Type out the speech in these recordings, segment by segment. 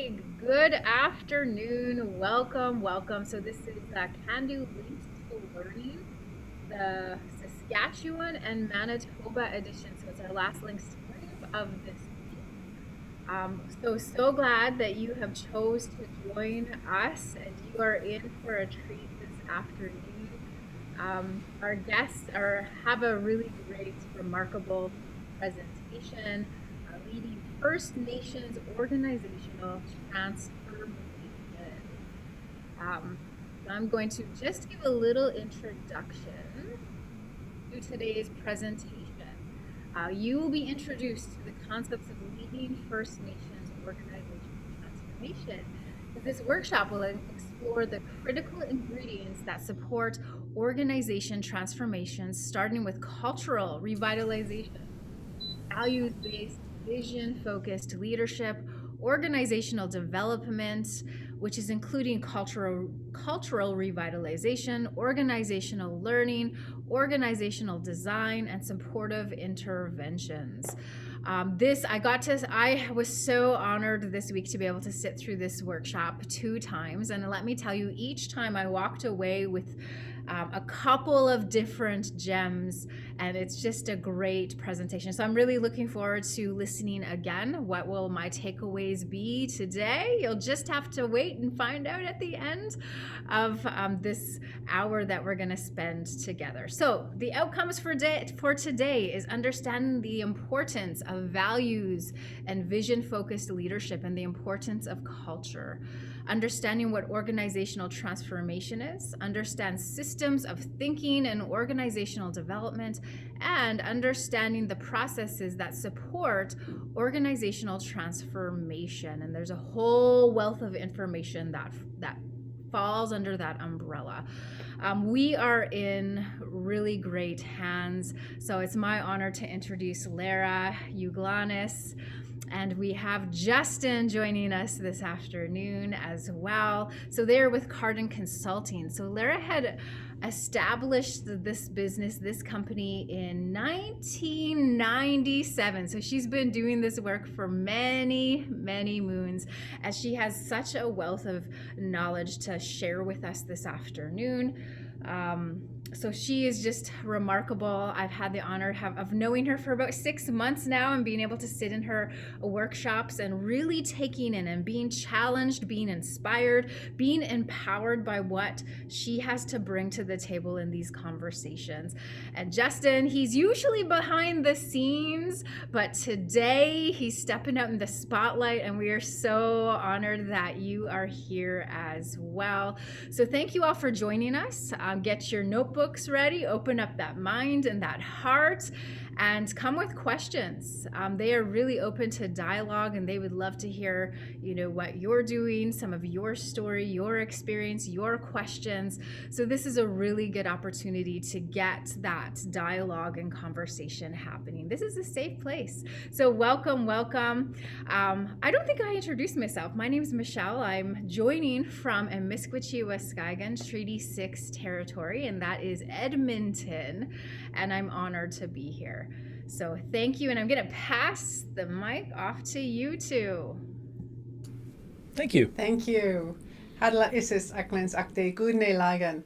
Hey, good afternoon. Welcome. So this is Can-Do Links to Learning, the Saskatchewan and Manitoba edition. So it's our last Links to Learning of this week. So glad that you have chose to join us and you are in for a treat this afternoon. Our guests have a really great, remarkable presentation leading First Nations organizational transformation. Um, I'm going to just give a little introduction to today's presentation. You will be introduced to the concepts of leading First Nations organizational transformation. This workshop will explore the critical ingredients that support organization transformations, starting with cultural revitalization, values-based, vision-focused leadership, organizational development, which is including cultural revitalization, organizational learning, organizational design, and supportive interventions. I was so honored this week to be able to sit through this workshop 2 times. And let me tell you, each time I walked away with a couple of different gems, and it's just a great presentation. So I'm really looking forward to listening again. What will my takeaways be today? You'll just have to wait and find out at the end of this hour that we're going to spend together. So the outcomes for today is understanding the importance of values and vision-focused leadership and the importance of culture. Understanding what organizational transformation is, understand systems of thinking and organizational development, and understanding the processes that support organizational transformation. And there's a whole wealth of information that falls under that umbrella. We are in really great hands. So it's my honor to introduce Laara, Iqlanis, and we have Justin joining us this afternoon as well. So they're with Cardin Consulting. So Laara had established this company in 1997. So she's been doing this work for many, many moons, as she has such a wealth of knowledge to share with us this afternoon. So she is just remarkable. I've had the honor of knowing her for about 6 months now and being able to sit in her workshops and really taking in and being challenged, being inspired, being empowered by what she has to bring to the table in these conversations. And Justin, he's usually behind the scenes, but today he's stepping out in the spotlight, and we are so honored that you are here as well. So thank you all for joining us. Get your notebooks ready, open up that mind and that heart, and come with questions. They are really open to dialogue, and they would love to hear, what you're doing, some of your story, your experience, your questions. So this is a really good opportunity to get that dialogue and conversation happening. This is a safe place. So welcome. I don't think I introduced myself. My name is Michelle. I'm joining from Emiskwichi-Waskagan Treaty 6 territory, and that is Edmonton, and I'm honored to be here. So thank you, and I'm going to pass the mic off to you two. Thank you. Thank you. Hadla isis Iqlanis akte gudne lagan.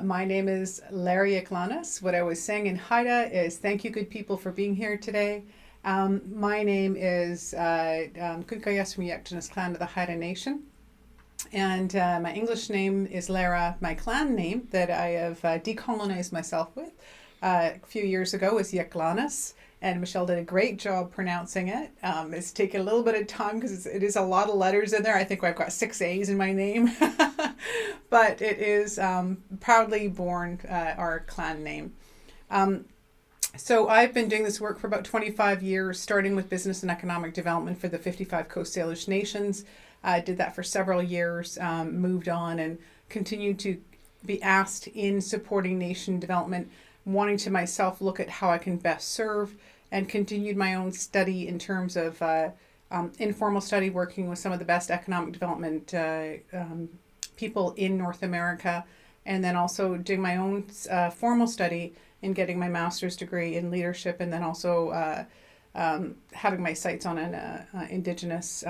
My name is Laara Iqlanis. What I was saying in Haida is thank you, good people, for being here today. My name is Kunkayas from YaghuJaanas clan of the Haida Nation. And my English name is Laara. My clan name that I have decolonized myself with a few years ago is Iqlanis, and Michelle did a great job pronouncing it. It's taken a little bit of time because it is a lot of letters in there. I think I've got 6 A's in my name, but it is proudly born our clan name. So I've been doing this work for about 25 years, starting with business and economic development for the 55 Coast Salish nations. I did that for several years, moved on and continued to be asked in supporting nation development, wanting to myself look at how I can best serve, and continued my own study in terms of informal study, working with some of the best economic development people in North America, and then also doing my own formal study in getting my master's degree in leadership, and then also having my sights on an Indigenous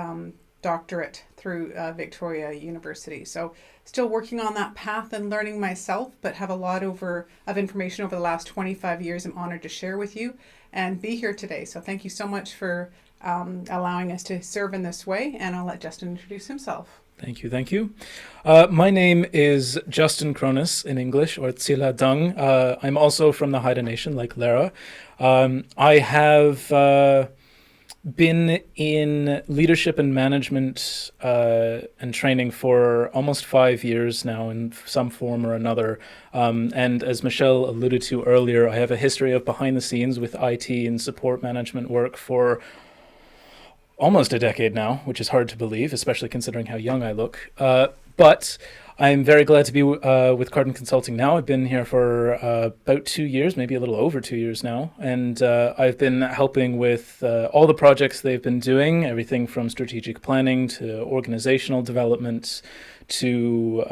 doctorate through Victoria University. So still working on that path and learning myself, but have a lot of information over the last 25 years I'm honored to share with you and be here today. So thank you so much for allowing us to serve in this way, and I'll let Justin introduce himself. Thank you, thank you. My name is Justin Cronus in English, or Tsila Dung. I'm also from the Haida Nation, like Laara. I have been in leadership and management and training for almost 5 years now in some form or another. And as Michelle alluded to earlier, I have a history of behind the scenes with IT and support management work for almost a decade now, which is hard to believe, especially considering how young I look. But I'm very glad to be with Cardin Consulting now. I've been here for about 2 years, maybe a little over 2 years now. And I've been helping with all the projects they've been doing, everything from strategic planning to organizational development to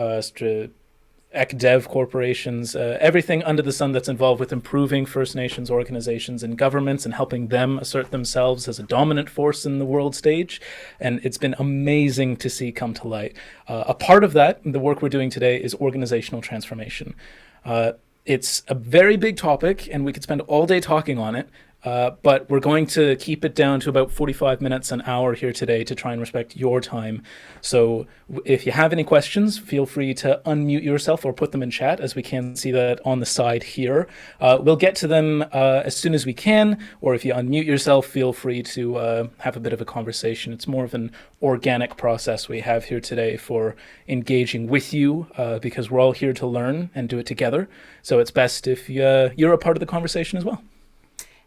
ECDev corporations, everything under the sun that's involved with improving First Nations organizations and governments and helping them assert themselves as a dominant force in the world stage. And it's been amazing to see come to light. A part of that, the work we're doing today, is organizational transformation. It's a very big topic, and we could spend all day talking on it. But we're going to keep it down to about 45 minutes, an hour here today to try and respect your time. So if you have any questions, feel free to unmute yourself or put them in chat, as we can see that on the side here. We'll get to them as soon as we can, or if you unmute yourself, feel free to have a bit of a conversation. It's more of an organic process we have here today for engaging with you, because we're all here to learn and do it together. So it's best if you're a part of the conversation as well.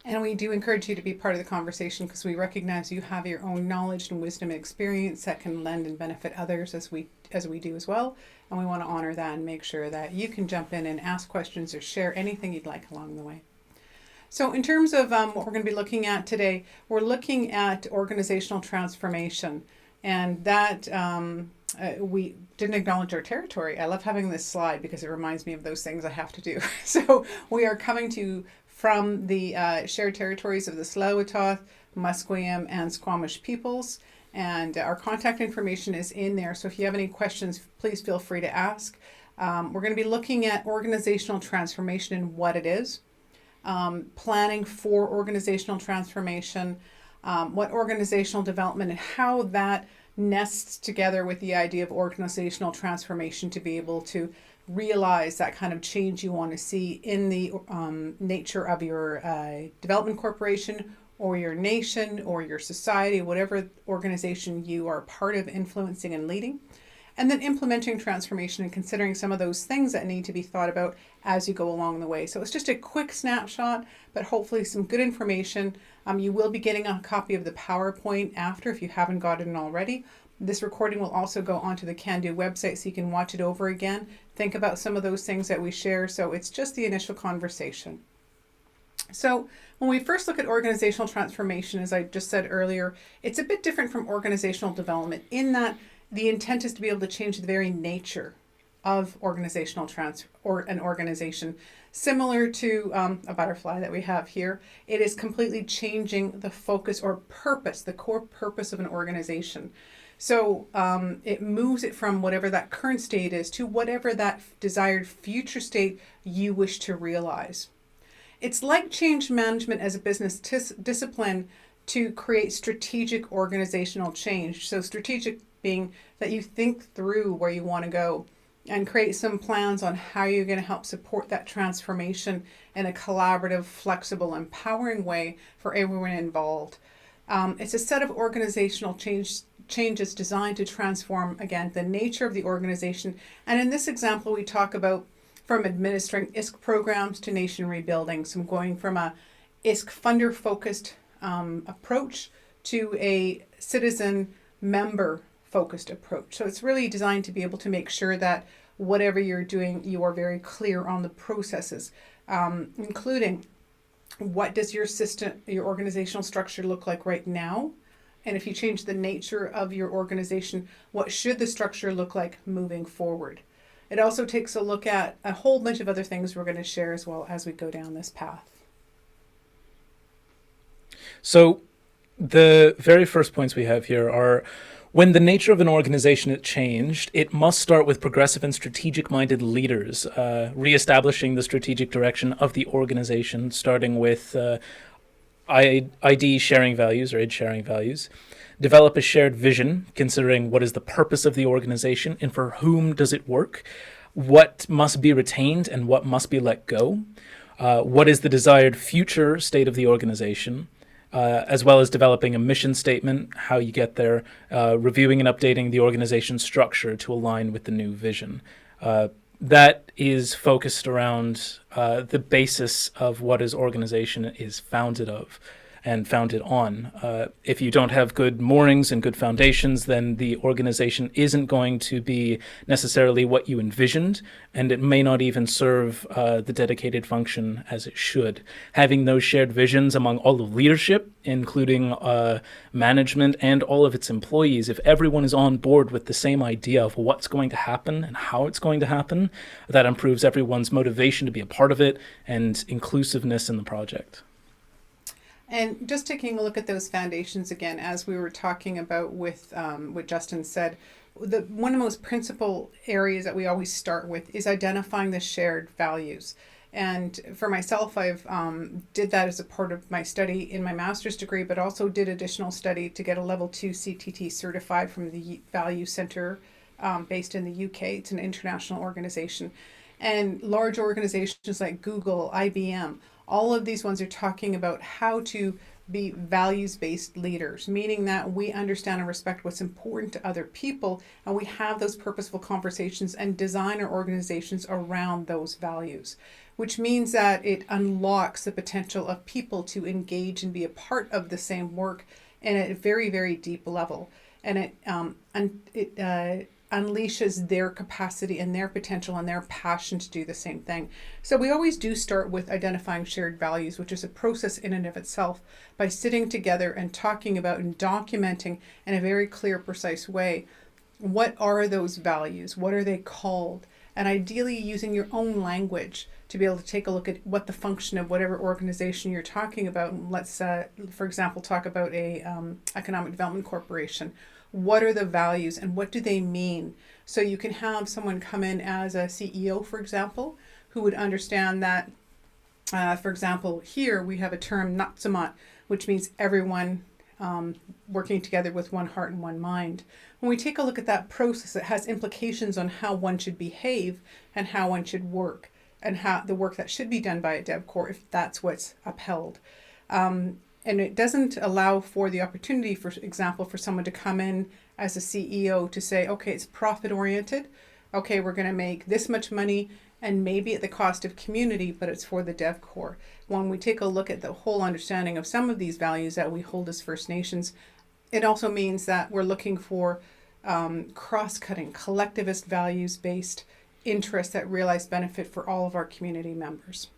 And we do encourage you to be part of the conversation because we recognize you have your own knowledge and wisdom and experience that can lend and benefit others as we do as well. And we want to honor that and make sure that you can jump in and ask questions or share anything you'd like along the way. So in terms of what we're going to be looking at today, we're looking at organizational transformation. And that we didn't acknowledge our territory. I love having this slide because it reminds me of those things I have to do. So we are coming to you from the shared territories of the Tsleil-Waututh, Musqueam, and Squamish peoples. And our contact information is in there. So if you have any questions, please feel free to ask. We're going to be looking at organizational transformation and what it is, planning for organizational transformation, what organizational development and how that nests together with the idea of organizational transformation to be able to realize that kind of change you want to see in the nature of your development corporation or your nation or your society, whatever organization you are part of influencing and leading. And then implementing transformation and considering some of those things that need to be thought about as you go along the way. So it's just a quick snapshot, but hopefully some good information. You will be getting a copy of the PowerPoint after if you haven't gotten it already. This recording will also go onto the Can Do website so you can watch it over again. Think about some of those things that we share. So it's just the initial conversation. So when we first look at organizational transformation, as I just said earlier, it's a bit different from organizational development in that the intent is to be able to change the very nature of organizational or an organization. Similar to a butterfly that we have here, it is completely changing the focus or purpose, the core purpose of an organization. So it moves it from whatever that current state is to whatever that desired future state you wish to realize. It's like change management as a business discipline to create strategic organizational change. So strategic being that you think through where you want to go and create some plans on how you're going to help support that transformation in a collaborative, flexible, empowering way for everyone involved. It's a set of organizational changes designed to transform, again, the nature of the organization. And in this example, we talk about from administering ISK programs to nation rebuilding. So going from a ISK funder-focused approach to a citizen member-focused approach. So it's really designed to be able to make sure that whatever you're doing, you are very clear on the processes, including what does your system, your organizational structure look like right now? And if you change the nature of your organization, what should the structure look like moving forward? It also takes a look at a whole bunch of other things we're going to share as well as we go down this path. So the very first points we have here are When the nature of an organization is changed, it must start with progressive and strategic-minded leaders, reestablishing the strategic direction of the organization, starting with ID sharing values or id sharing values. Develop a shared vision, considering what is the purpose of the organization and for whom does it work, what must be retained and what must be let go, what is the desired future state of the organization, as well as developing a mission statement, how you get there, reviewing and updating the organization's structure to align with the new vision. That is focused around the basis of what his organization is founded of and founded on. If you don't have good moorings and good foundations, then the organization isn't going to be necessarily what you envisioned, and it may not even serve the dedicated function as it should. Having those shared visions among all of leadership, including management and all of its employees, if everyone is on board with the same idea of what's going to happen and how it's going to happen, that improves everyone's motivation to be a part of it and inclusiveness in the project. And just taking a look at those foundations again, as we were talking about with what Justin said, one of the most principal areas that we always start with is identifying the shared values. And for myself, I've did that as a part of my study in my master's degree, but also did additional study to get a level 2 CTT certified from the Value Center based in the UK. It's an international organization. And large organizations like Google, IBM, all of these ones are talking about how to be values-based leaders, meaning that we understand and respect what's important to other people, and we have those purposeful conversations and design our organizations around those values, which means that it unlocks the potential of people to engage and be a part of the same work in a very, very deep level. And it unleashes their capacity and their potential and their passion to do the same thing. So we always do start with identifying shared values, which is a process in and of itself, by sitting together and talking about and documenting in a very clear, precise way, what are those values? What are they called? And ideally using your own language to be able to take a look at what the function of whatever organization you're talking about. Let's, for example, talk about a economic development corporation. What are the values and what do they mean? So you can have someone come in as a CEO, for example, who would understand that, for example, here we have a term, natsumat, which means everyone working together with one heart and one mind. When we take a look at that process, it has implications on how one should behave and how one should work and how the work that should be done by a DevCorp, if that's what's upheld. And it doesn't allow for the opportunity, for example, for someone to come in as a CEO to say, okay, it's profit oriented. Okay, we're going to make this much money and maybe at the cost of community, but it's for the DevCorp. When we take a look at the whole understanding of some of these values that we hold as First Nations, it also means that we're looking for cross-cutting, collectivist values-based interests that realize benefit for all of our community members.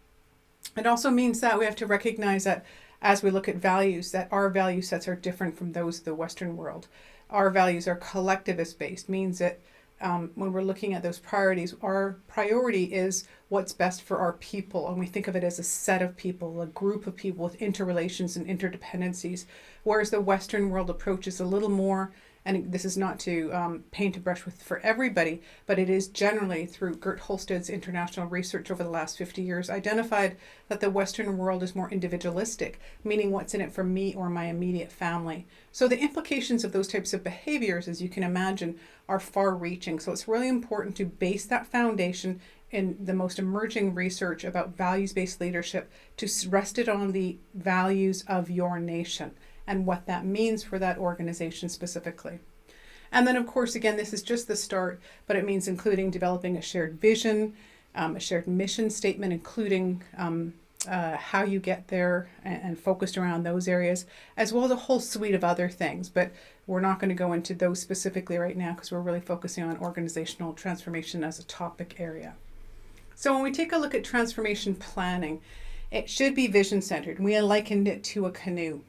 It also means that we have to recognize that as we look at values, that our value sets are different from those of the Western world. Our values are collectivist based, means that when we're looking at those priorities, our priority is what's best for our people. And we think of it as a set of people, a group of people with interrelations and interdependencies. Whereas the Western world approach is a little more, and this is not to paint a brush with for everybody, but it is generally through Gert Holsted's international research over the last 50 years identified that the Western world is more individualistic, meaning what's in it for me or my immediate family. So the implications of those types of behaviors, as you can imagine, are far-reaching. So it's really important to base that foundation in the most emerging research about values-based leadership to rest it on the values of your nation and what that means for that organization specifically. And then, of course, again, this is just the start, but it means including developing a shared vision, a shared mission statement, including how you get there and focused around those areas, as well as a whole suite of other things. But we're not going to go into those specifically right now because we're really focusing on organizational transformation as a topic area. So when we take a look at transformation planning, it should be vision-centered. We likened it to a canoe.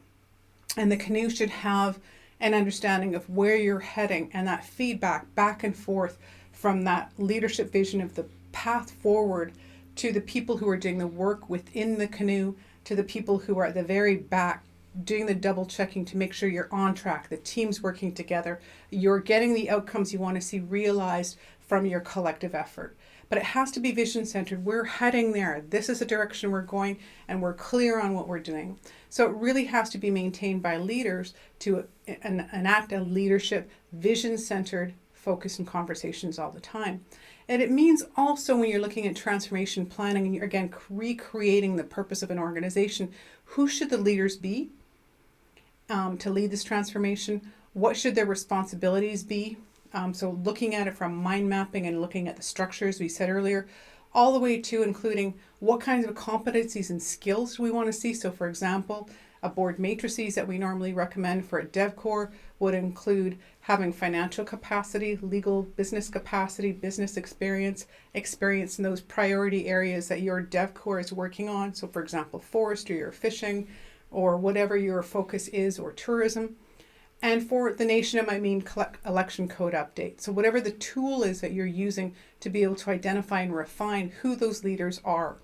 And the canoe should have an understanding of where you're heading and that feedback back and forth from that leadership vision of the path forward to the people who are doing the work within the canoe, to the people who are at the very back doing the double checking to make sure you're on track, the team's working together, you're getting the outcomes you want to see realized from your collective effort. But it has to be vision centered. We're heading there. This is the direction we're going, and we're clear on what we're doing. So it really has to be maintained by leaders to enact a leadership, vision centered focus and conversations all the time. And it means also when you're looking at transformation planning and you're again recreating the purpose of an organization, who should the leaders be to lead this transformation? What should their responsibilities be? So looking at it from mind mapping and looking at the structures we said earlier, all the way to including what kinds of competencies and skills do we want to see. So for example, a board matrices that we normally recommend for a DevCore would include having financial capacity, legal business capacity, business experience in those priority areas that your DevCore is working on. So for example, forestry or fishing or whatever your focus is, or tourism. And for the nation, it might mean election code update. So whatever the tool is that you're using to be able to identify and refine who those leaders are.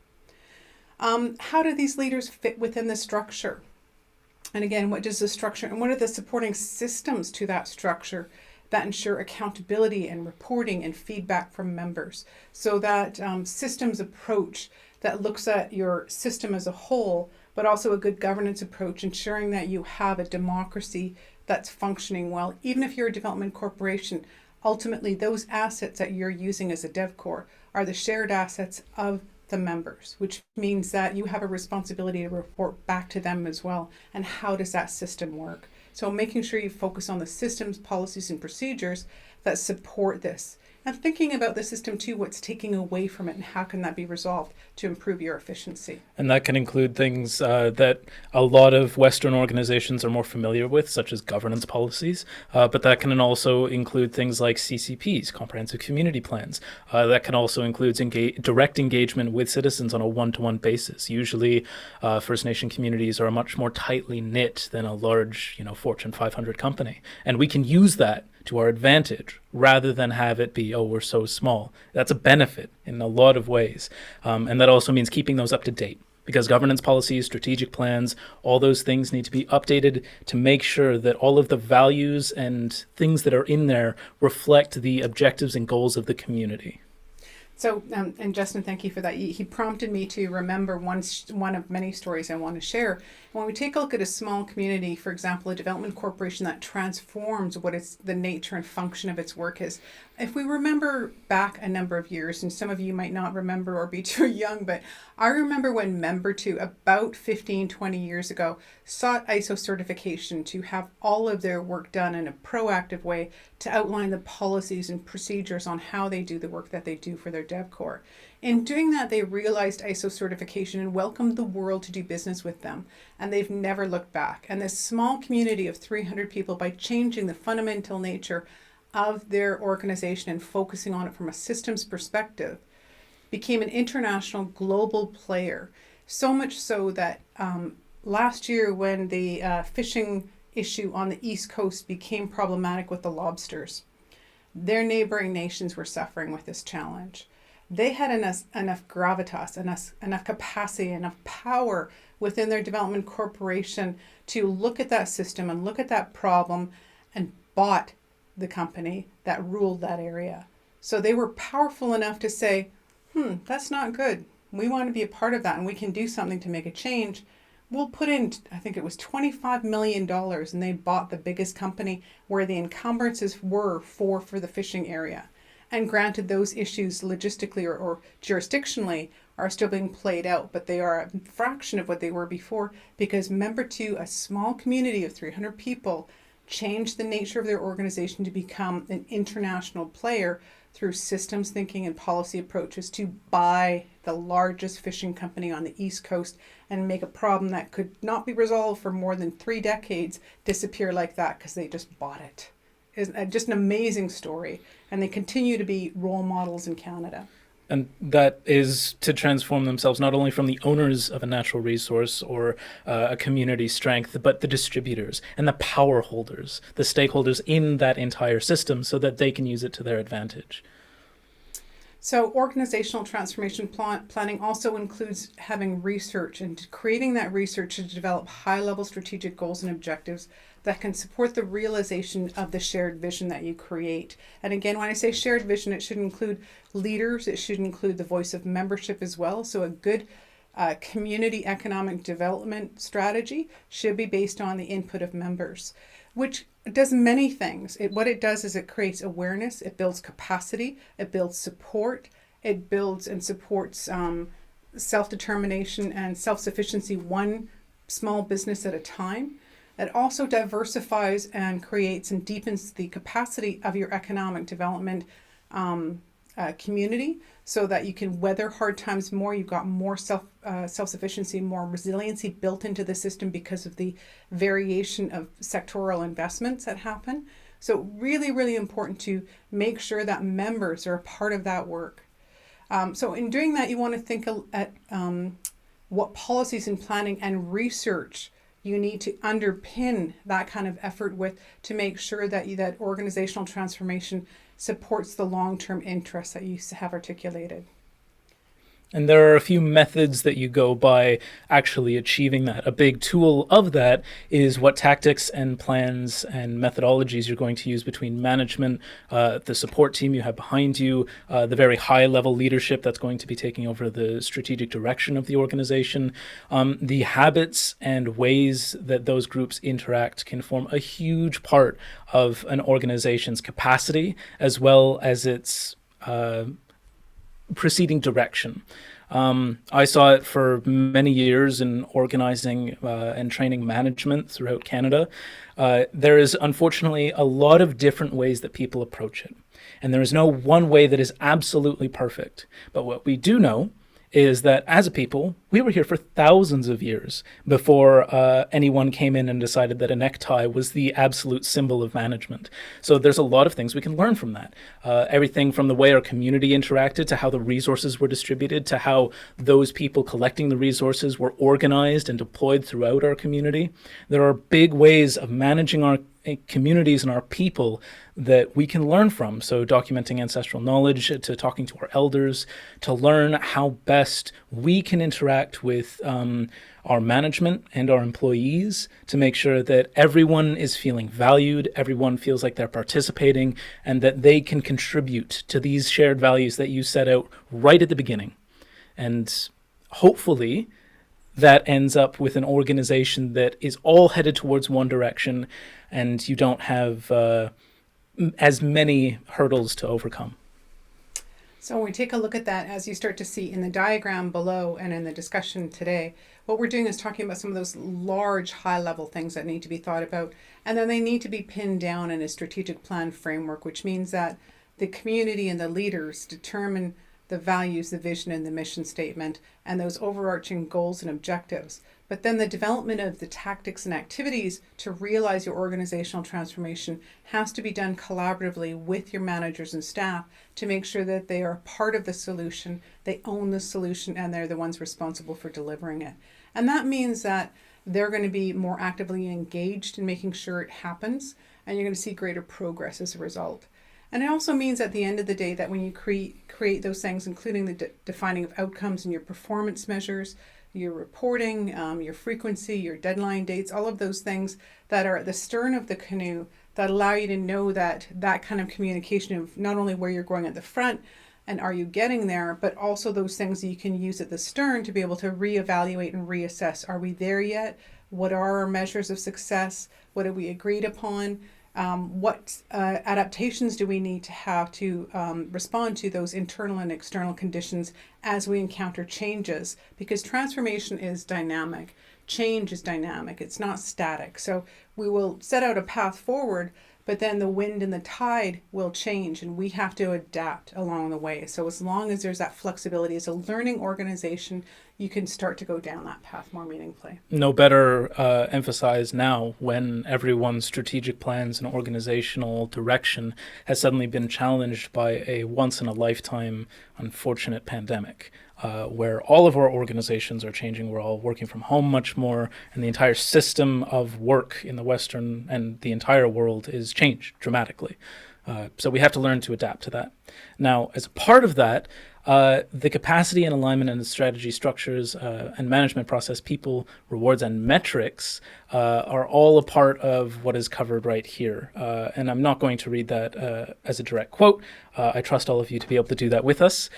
How do these leaders fit within the structure? And again, what does the structure and what are the supporting systems to that structure that ensure accountability and reporting and feedback from members? So that systems approach that looks at your system as a whole, but also a good governance approach, ensuring that you have a democracy that's functioning well. Even if you're a development corporation, ultimately those assets that you're using as a DevCore are the shared assets of the members, which means that you have a responsibility to report back to them as well. And how does that system work? So making sure you focus on the systems, policies, and procedures that support this. And thinking about the system too, what's taking away from it and how can that be resolved to improve your efficiency. And that can include things that a lot of Western organizations are more familiar with, such as governance policies, but that can also include things like CCPs, comprehensive community plans. That can also include direct engagement with citizens on a one-to-one basis. Usually First Nation communities are much more tightly knit than a large, Fortune 500 company. And we can use that to our advantage rather than have it be, oh, we're so small. That's a benefit in a lot of ways. And that also means keeping those up to date, because governance policies, strategic plans, all those things need to be updated to make sure that all of the values and things that are in there reflect the objectives and goals of the community. So, and Justin, thank you for that. He prompted me to remember one of many stories I want to share. When we take a look at a small community, for example, a development corporation that transforms what the nature and function of its work is. If we remember back a number of years, and some of you might not remember or be too young, but I remember when Member2, about 15, 20 years ago, sought ISO certification to have all of their work done in a proactive way to outline the policies and procedures on how they do the work that they do for their DevCore. In doing that, they realized ISO certification and welcomed the world to do business with them, and they've never looked back. And this small community of 300 people, by changing the fundamental nature of their organization and focusing on it from a systems perspective, became an international global player. So much so that last year when the fishing issue on the East Coast became problematic with the lobsters, their neighboring nations were suffering with this challenge. They had enough gravitas, enough capacity, enough power within their development corporation to look at that system and look at that problem and bought the company that ruled that area. So they were powerful enough to say, that's not good. We want to be a part of that and we can do something to make a change. We'll put in, I think it was $25 million, and they bought the biggest company where the encumbrances were for the fishing area. And granted, those issues logistically or jurisdictionally are still being played out, but they are a fraction of what they were before, because Member2, a small community of 300 people, changed the nature of their organization to become an international player through systems thinking and policy approaches to buy the largest fishing company on the East Coast and make a problem that could not be resolved for more than 3 decades disappear like that because they just bought it. It's just an amazing story, and they continue to be role models in Canada. And that is to transform themselves not only from the owners of a natural resource or a community strength, but the distributors and the power holders, the stakeholders in that entire system, so that they can use it to their advantage. So organizational transformation planning also includes having research and creating that research to develop high-level strategic goals and objectives that can support the realization of the shared vision that you create. And again, when I say shared vision, it should include leaders, it should include the voice of membership as well. So a good community economic development strategy should be based on the input of members, which does many things. What it does is it creates awareness, it builds capacity, it builds support, it builds and supports self-determination and self-sufficiency one small business at a time. It also diversifies and creates and deepens the capacity of your economic development community so that you can weather hard times more. You've got more self-sufficiency, more resiliency built into the system because of the variation of sectoral investments that happen. So really, really important to make sure that members are a part of that work. So in doing that, you want to think at what policies and planning and research you need to underpin that kind of effort with to make sure that that organizational transformation supports the long-term interests that you have articulated. And there are a few methods that you go by actually achieving that. A big tool of that is what tactics and plans and methodologies you're going to use between management, the support team you have behind you, the very high-level leadership that's going to be taking over the strategic direction of the organization. The habits and ways that those groups interact can form a huge part of an organization's capacity as well as its preceding direction. I saw it for many years in organizing and training management throughout Canada. There is unfortunately a lot of different ways that people approach it. And there is no one way that is absolutely perfect. But what we do know is that as a people, we were here for thousands of years before anyone came in and decided that a necktie was the absolute symbol of management. So there's a lot of things we can learn from that. Everything from the way our community interacted to how the resources were distributed to how those people collecting the resources were organized and deployed throughout our community. There are big ways of managing our communities and our people that we can learn from. So documenting ancestral knowledge, to talking to our elders, to learn how best we can interact with our management and our employees to make sure that everyone is feeling valued, everyone feels like they're participating, and that they can contribute to these shared values that you set out right at the beginning. And hopefully that ends up with an organization that is all headed towards one direction and you don't have as many hurdles to overcome. So when we take a look at that, as you start to see in the diagram below and in the discussion today, what we're doing is talking about some of those large high-level things that need to be thought about, and then they need to be pinned down in a strategic plan framework, which means that the community and the leaders determine the values, the vision, and the mission statement, and those overarching goals and objectives. But then the development of the tactics and activities to realize your organizational transformation has to be done collaboratively with your managers and staff to make sure that they are part of the solution, they own the solution, and they're the ones responsible for delivering it. And that means that they're going to be more actively engaged in making sure it happens, and you're going to see greater progress as a result. And it also means at the end of the day that when you create those things, including the defining of outcomes and your performance measures, your reporting, your frequency, your deadline dates, all of those things that are at the stern of the canoe that allow you to know that that kind of communication of not only where you're going at the front and are you getting there, but also those things that you can use at the stern to be able to reevaluate and reassess. Are we there yet? What are our measures of success? What have we agreed upon? What adaptations do we need to have to respond to those internal and external conditions as we encounter changes? Because transformation is dynamic. Change is dynamic. It's not static. So we will set out a path forward, but then the wind and the tide will change and we have to adapt along the way. So as long as there's that flexibility as a learning organization, you can start to go down that path more meaningfully. No better emphasized now when everyone's strategic plans and organizational direction has suddenly been challenged by a once-in-a-lifetime unfortunate pandemic. Where all of our organizations are changing. We're all working from home much more, and the entire system of work in the Western and the entire world is changed dramatically. So we have to learn to adapt to that. Now, as a part of that, the capacity and alignment and the strategy structures and management process, people, rewards, and metrics are all a part of what is covered right here. And I'm not going to read that as a direct quote. I trust all of you to be able to do that with us.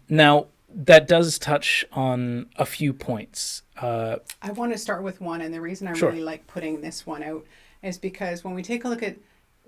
Now, that does touch on a few points. I want to start with one, and the reason I really like putting this one out is because when we take a look at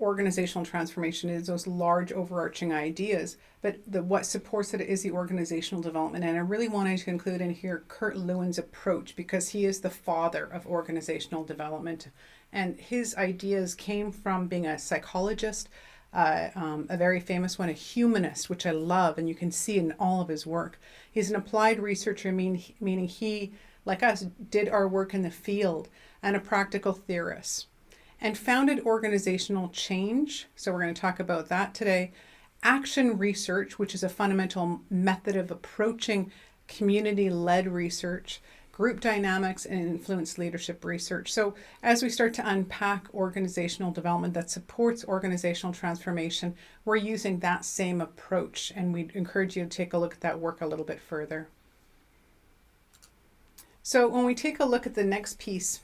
organizational transformation, is those large overarching ideas, but what supports it is the organizational development. And I really wanted to include in here Kurt Lewin's approach, because he is the father of organizational development, and his ideas came from being a psychologist, a very famous one, a humanist, which I love, and you can see in all of his work. He's an applied researcher, meaning he, like us, did our work in the field, and a practical theorist, and founded organizational change. So we're going to talk about that today. Action research, which is a fundamental method of approaching community-led research, group dynamics, and influence leadership research. So as we start to unpack organizational development that supports organizational transformation, we're using that same approach, and we encourage you to take a look at that work a little bit further. So when we take a look at the next piece,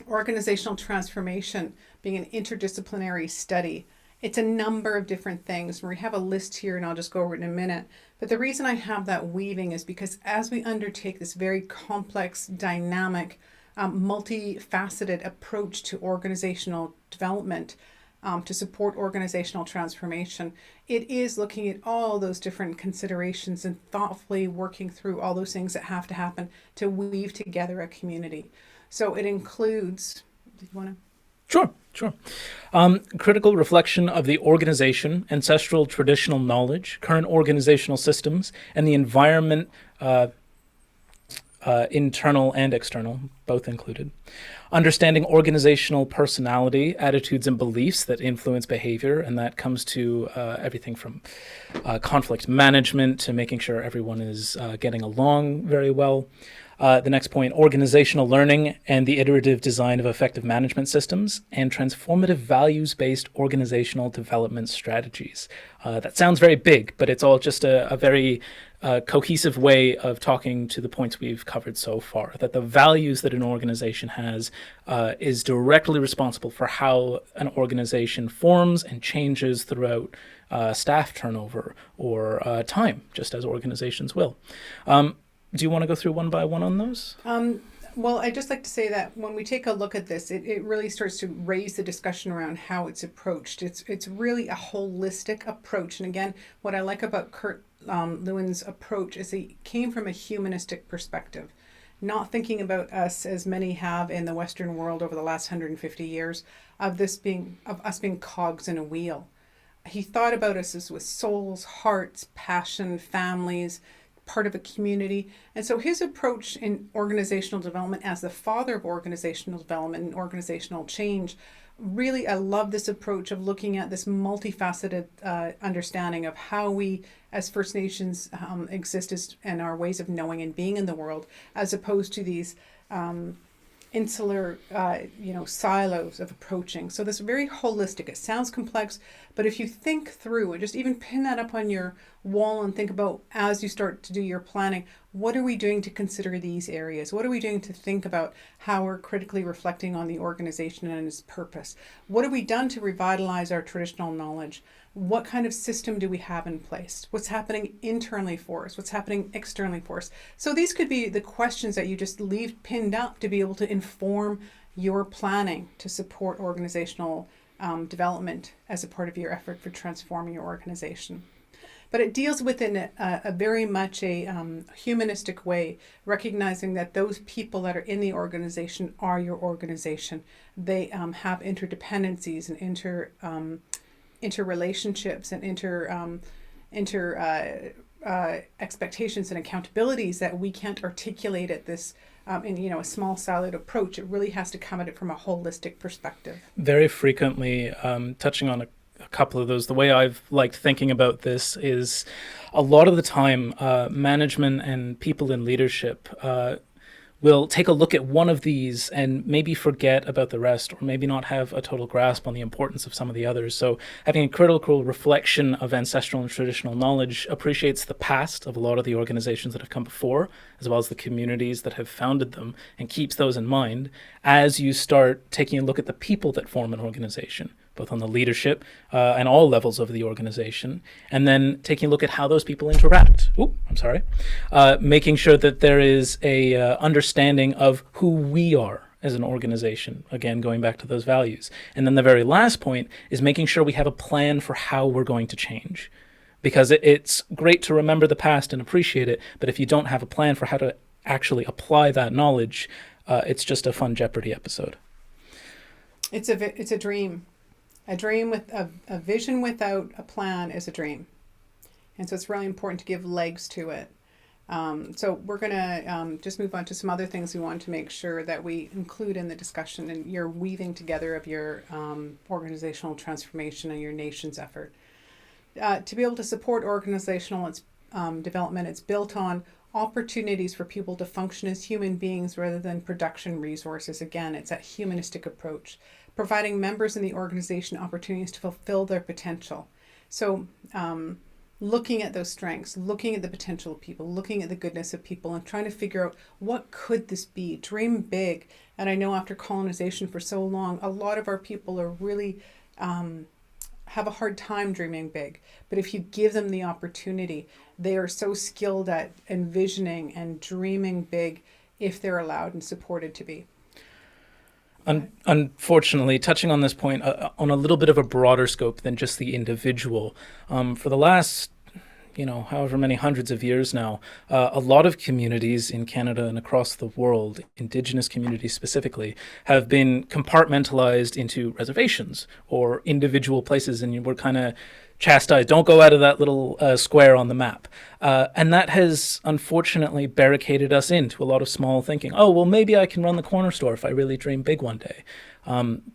organizational transformation being an interdisciplinary study, it's a number of different things. We have a list here, and I'll just go over it in a minute. But the reason I have that weaving is because as we undertake this very complex, dynamic, multifaceted approach to organizational development, to support organizational transformation, it is looking at all those different considerations and thoughtfully working through all those things that have to happen to weave together a community. So it includes, do you want to? Sure. Critical reflection of the organization, ancestral traditional knowledge, current organizational systems, and the environment, internal and external, both included. Understanding organizational personality, attitudes, and beliefs that influence behavior, and that comes to everything from conflict management to making sure everyone is getting along very well. The next point, organizational learning and the iterative design of effective management systems, and transformative values-based organizational development strategies. That sounds very big, but it's all just a very cohesive way of talking to the points we've covered so far, that the values that an organization has is directly responsible for how an organization forms and changes throughout staff turnover or time, just as organizations will. Do you want to go through one by one on those? Well, I'd just like to say that when we take a look at this, it really starts to raise the discussion around how it's approached. It's really a holistic approach. And again, what I like about Kurt Lewin's approach is he came from a humanistic perspective, not thinking about us as many have in the Western world over the last 150 years, of us being cogs in a wheel. He thought about us as with souls, hearts, passion, families, part of a community. And so his approach in organizational development as the father of organizational development and organizational change, really, I love this approach of looking at this multifaceted understanding of how we as First Nations exist and our ways of knowing and being in the world, as opposed to these insular, silos of approaching. So this very holistic, it sounds complex, but if you think through and just even pin that up on your wall and think about, as you start to do your planning, what are we doing to consider these areas? What are we doing to think about how we're critically reflecting on the organization and its purpose? What have we done to revitalize our traditional knowledge? What kind of system do we have in place? What's happening internally for us? What's happening externally for us? So these could be the questions that you just leave pinned up to be able to inform your planning to support organizational development as a part of your effort for transforming your organization. But it deals within a very much a humanistic way, recognizing that those people that are in the organization are your organization. They have interdependencies and interrelationships and expectations and accountabilities that we can't articulate at this in a small siloed approach. It really has to come at it from a holistic perspective. Very frequently, touching on a couple of those, the way I've liked thinking about this is a lot of the time management and people in leadership will take a look at one of these and maybe forget about the rest, or maybe not have a total grasp on the importance of some of the others. So having a critical reflection of ancestral and traditional knowledge appreciates the past of a lot of the organizations that have come before, as well as the communities that have founded them, and keeps those in mind as you start taking a look at the people that form an organization, both on the leadership and all levels of the organization, and then taking a look at how those people interact. Making sure that there is a understanding of who we are as an organization, again, going back to those values. And then the very last point is making sure we have a plan for how we're going to change. Because it's great to remember the past and appreciate it, but if you don't have a plan for how to actually apply that knowledge, it's just a fun Jeopardy episode. It's a dream. A dream with a vision without a plan is a dream. And so it's really important to give legs to it. So we're going to just move on to some other things we want to make sure that we include in the discussion and your weaving together of your organizational transformation and your nation's effort. To be able to support organizational development, it's built on opportunities for people to function as human beings rather than production resources. Again, it's that humanistic approach, providing members in the organization opportunities to fulfill their potential. So looking at those strengths, looking at the potential of people, looking at the goodness of people, and trying to figure out what could this be. Dream big. And I know after colonization for so long, a lot of our people are really have a hard time dreaming big. But if you give them the opportunity, they are so skilled at envisioning and dreaming big if they're allowed and supported to be. Unfortunately, touching on this point on a little bit of a broader scope than just the individual, for the last, however many hundreds of years now, a lot of communities in Canada and across the world, Indigenous communities specifically, have been compartmentalized into reservations or individual places, and we're kind of chastised. Don't go out of that little square on the map. And that has unfortunately barricaded us into a lot of small thinking. Oh, well, maybe I can run the corner store if I really dream big one day.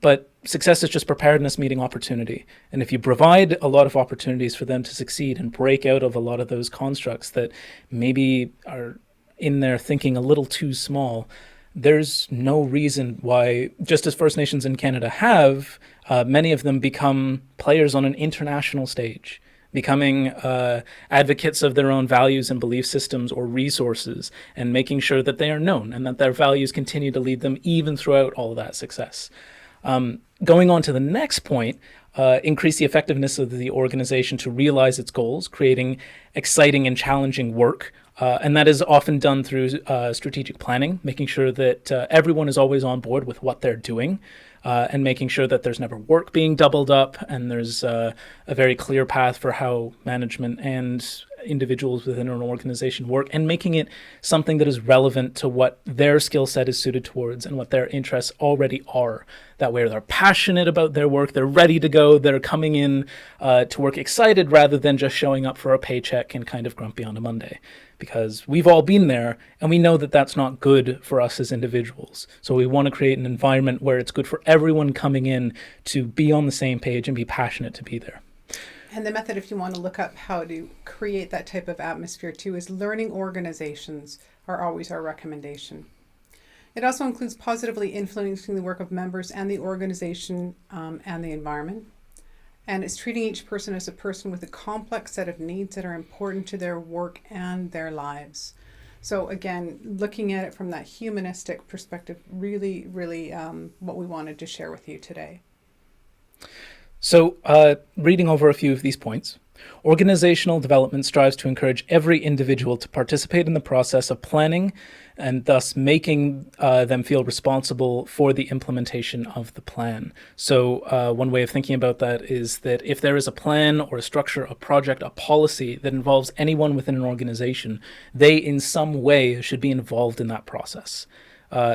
But success is just preparedness meeting opportunity. And if you provide a lot of opportunities for them to succeed and break out of a lot of those constructs that maybe are in their thinking a little too small, there's no reason why, just as First Nations in Canada have, many of them become players on an international stage, becoming advocates of their own values and belief systems or resources, and making sure that they are known and that their values continue to lead them even throughout all of that success. Going on to the next point, increase the effectiveness of the organization to realize its goals, creating exciting and challenging work. And that is often done through strategic planning, making sure that everyone is always on board with what they're doing, and making sure that there's never work being doubled up, and there's a very clear path for how management and individuals within an organization work, and making it something that is relevant to what their skill set is suited towards and what their interests already are. That way they're passionate about their work, they're ready to go, they're coming in to work excited rather than just showing up for a paycheck and kind of grumpy on a Monday. Because we've all been there, and we know that that's not good for us as individuals. So we want to create an environment where it's good for everyone coming in to be on the same page and be passionate to be there. And the method, if you want to look up how to create that type of atmosphere too, is learning organizations are always our recommendation. It also includes positively influencing the work of members and the organization and the environment. And it's treating each person as a person with a complex set of needs that are important to their work and their lives. So again, looking at it from that humanistic perspective, really, really what we wanted to share with you today. So reading over a few of these points, organizational development strives to encourage every individual to participate in the process of planning and thus making them feel responsible for the implementation of the plan. So one way of thinking about that is that if there is a plan or a structure, a project, a policy that involves anyone within an organization, they in some way should be involved in that process.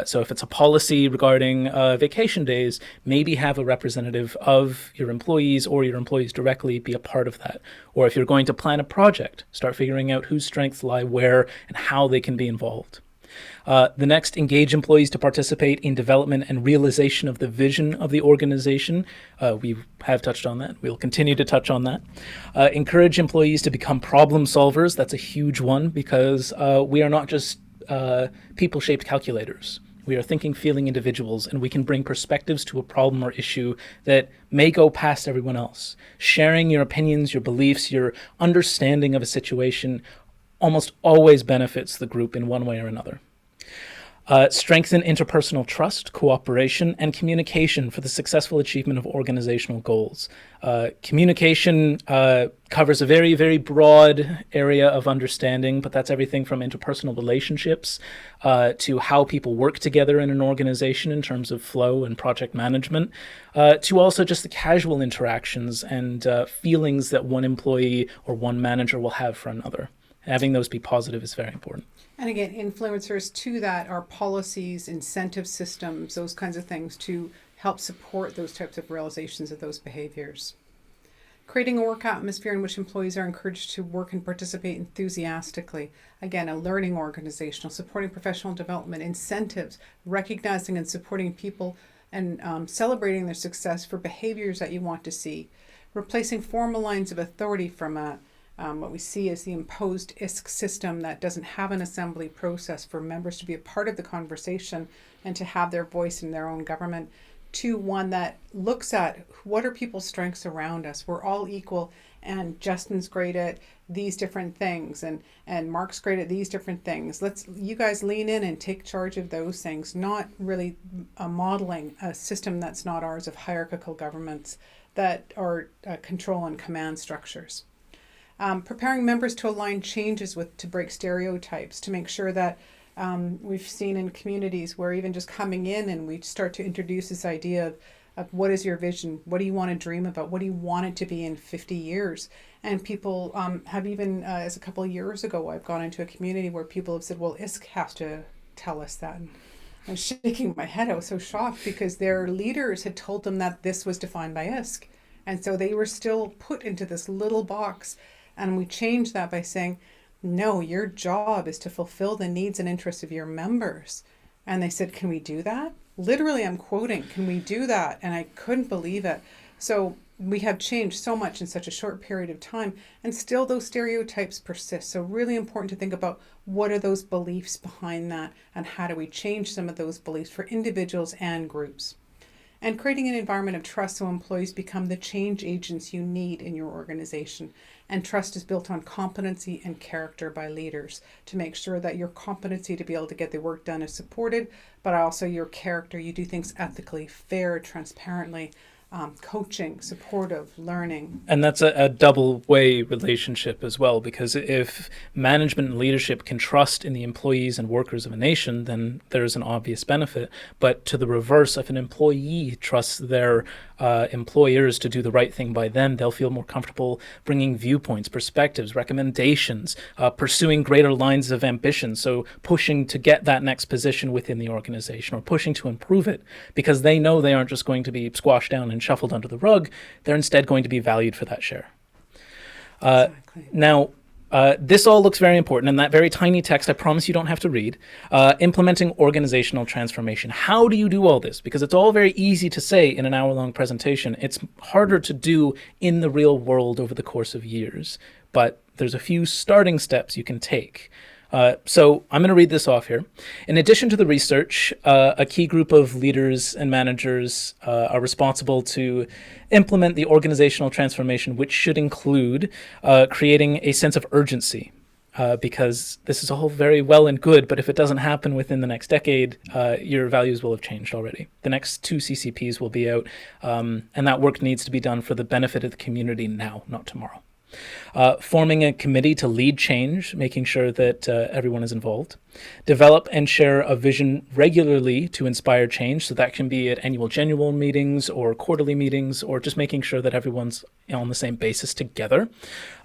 So if it's a policy regarding vacation days, maybe have a representative of your employees or your employees directly be a part of that. Or if you're going to plan a project, start figuring out whose strengths lie where and how they can be involved. The next, engage employees to participate in development and realization of the vision of the organization. We have touched on that. We'll continue to touch on that. Encourage employees to become problem solvers. That's a huge one because we are not just people-shaped calculators. We are thinking, feeling individuals, and we can bring perspectives to a problem or issue that may go past everyone else. Sharing your opinions, your beliefs, your understanding of a situation almost always benefits the group in one way or another. Strengthen interpersonal trust, cooperation, and communication for the successful achievement of organizational goals. Communication covers a very, very broad area of understanding, but that's everything from interpersonal relationships to how people work together in an organization in terms of flow and project management, to also just the casual interactions and feelings that one employee or one manager will have for another. Having those be positive is very important. And again, influencers to that are policies, incentive systems, those kinds of things to help support those types of realizations of those behaviors. Creating a work atmosphere in which employees are encouraged to work and participate enthusiastically. Again, a learning organizational, supporting professional development, incentives, recognizing and supporting people and celebrating their success for behaviors that you want to see. Replacing formal lines of authority from what we see as the imposed ISK system that doesn't have an assembly process for members to be a part of the conversation and to have their voice in their own government, to one that looks at what are people's strengths around us. We're all equal, and Justin's great at these different things, and Mark's great at these different things. You guys lean in and take charge of those things, not really modeling a system that's not ours of hierarchical governments that are control and command structures. Preparing members to align changes to break stereotypes, to make sure that we've seen in communities where even just coming in and we start to introduce this idea of what is your vision, what do you want to dream about, what do you want it to be in 50 years? And people have even, as a couple of years ago, I've gone into a community where people have said, well, ISK has to tell us that. And I was shaking my head. I was so shocked because their leaders had told them that this was defined by ISK. And so they were still put into this little box. And we changed that by saying, no, your job is to fulfill the needs and interests of your members. And they said, can we do that? Literally, I'm quoting, can we do that? And I couldn't believe it. So we have changed so much in such a short period of time, and still those stereotypes persist. So really important to think about what are those beliefs behind that, and how do we change some of those beliefs for individuals and groups. And creating an environment of trust so employees become the change agents you need in your organization. And trust is built on competency and character by leaders to make sure that your competency to be able to get the work done is supported, but also your character, you do things ethically, fair, transparently, coaching, supportive, learning. And that's a double-way relationship as well, because if management and leadership can trust in the employees and workers of a nation, then there's an obvious benefit. But to the reverse, if an employee trusts their employers to do the right thing by them, they'll feel more comfortable bringing viewpoints, perspectives, recommendations, pursuing greater lines of ambition, so pushing to get that next position within the organization or pushing to improve it, because they know they aren't just going to be squashed down and shuffled under the rug. They're instead going to be valued for that share. Exactly. Now, this all looks very important, and that very tiny text, I promise you don't have to read. Implementing organizational transformation. How do you do all this? Because it's all very easy to say in an hour-long presentation. It's harder to do in the real world over the course of years. But there's a few starting steps you can take. So I'm going to read this off here. In addition to the research, a key group of leaders and managers are responsible to implement the organizational transformation, which should include creating a sense of urgency, because this is all very well and good, but if it doesn't happen within the next decade, your values will have changed already. The next 2 CCPs will be out, and that work needs to be done for the benefit of the community now, not tomorrow. Forming a committee to lead change, making sure that everyone is involved. Develop and share a vision regularly to inspire change. So that can be at annual general meetings or quarterly meetings, or just making sure that everyone's on the same basis together.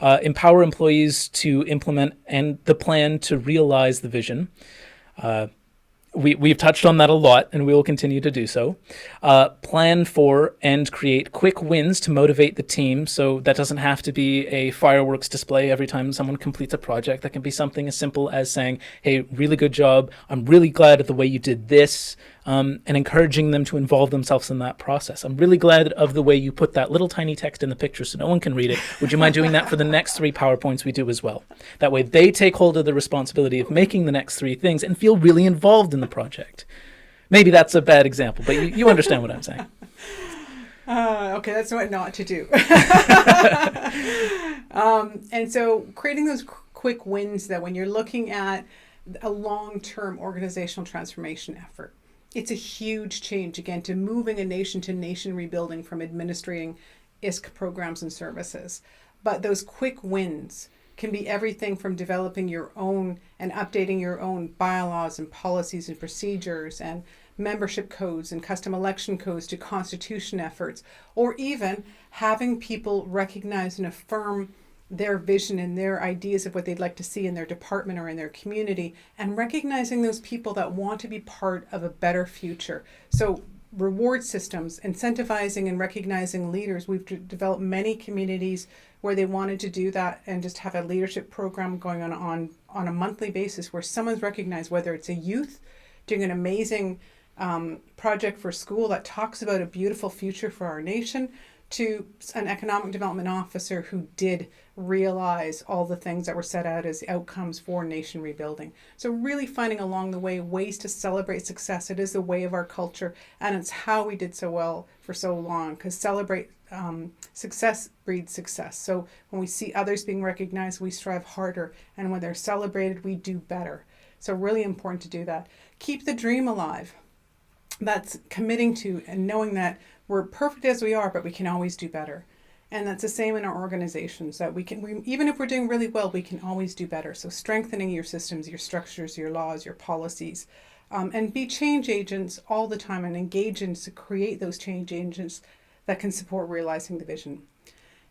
Empower employees to implement and the plan to realize the vision. We've touched on that a lot, and we will continue to do so. Plan for and create quick wins to motivate the team. So that doesn't have to be a fireworks display every time someone completes a project. That can be something as simple as saying, hey, really good job. I'm really glad at the way you did this. and encouraging them to involve themselves in that process. I'm really glad of the way you put that little tiny text in the picture so no one can read it. Would you mind doing that for the next 3 PowerPoints we do as well? That way they take hold of the responsibility of making the next 3 things and feel really involved in the project. Maybe that's a bad example, but you understand what I'm saying. Okay, that's what not to do. And so creating those quick wins, that when you're looking at a long-term organizational transformation effort, it's a huge change, again, to moving a nation to nation rebuilding from administrating ISC programs and services. But those quick wins can be everything from developing your own and updating your own bylaws and policies and procedures and membership codes and custom election codes to constitution efforts, or even having people recognize and affirm their vision and their ideas of what they'd like to see in their department or in their community, and recognizing those people that want to be part of a better future. So reward systems, incentivizing and recognizing leaders. We've developed many communities where they wanted to do that and just have a leadership program going on a monthly basis where someone's recognized, whether it's a youth doing an amazing project for school that talks about a beautiful future for our nation, to an economic development officer who did realize all the things that were set out as outcomes for nation rebuilding. So really finding along the way ways to celebrate success. It is the way of our culture, and it's how we did so well for so long, because success breeds success. So when we see others being recognized, we strive harder, and when they're celebrated, we do better. So really important to do that. Keep the dream alive. That's committing to and knowing that we're perfect as we are, but we can always do better. And that's the same in our organizations, that even if we're doing really well, we can always do better. So strengthening your systems, your structures, your laws, your policies, and be change agents all the time and engage in to create those change agents that can support realizing the vision.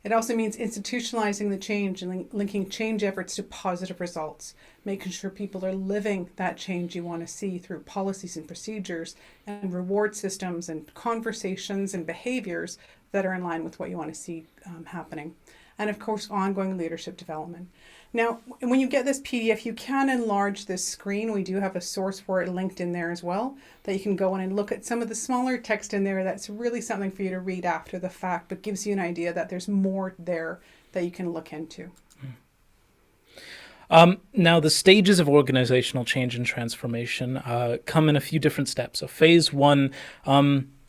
It also means institutionalizing the change and linking change efforts to positive results, making sure people are living that change you want to see through policies and procedures and reward systems and conversations and behaviors that are in line with what you want to see happening. And of course, ongoing leadership development. Now, when you get this PDF, you can enlarge this screen. We do have a source for it linked in there as well, that you can go in and look at some of the smaller text in there. That's really something for you to read after the fact, but gives you an idea that there's more there that you can look into. Now, the stages of organizational change and transformation come in a few different steps. So phase 1,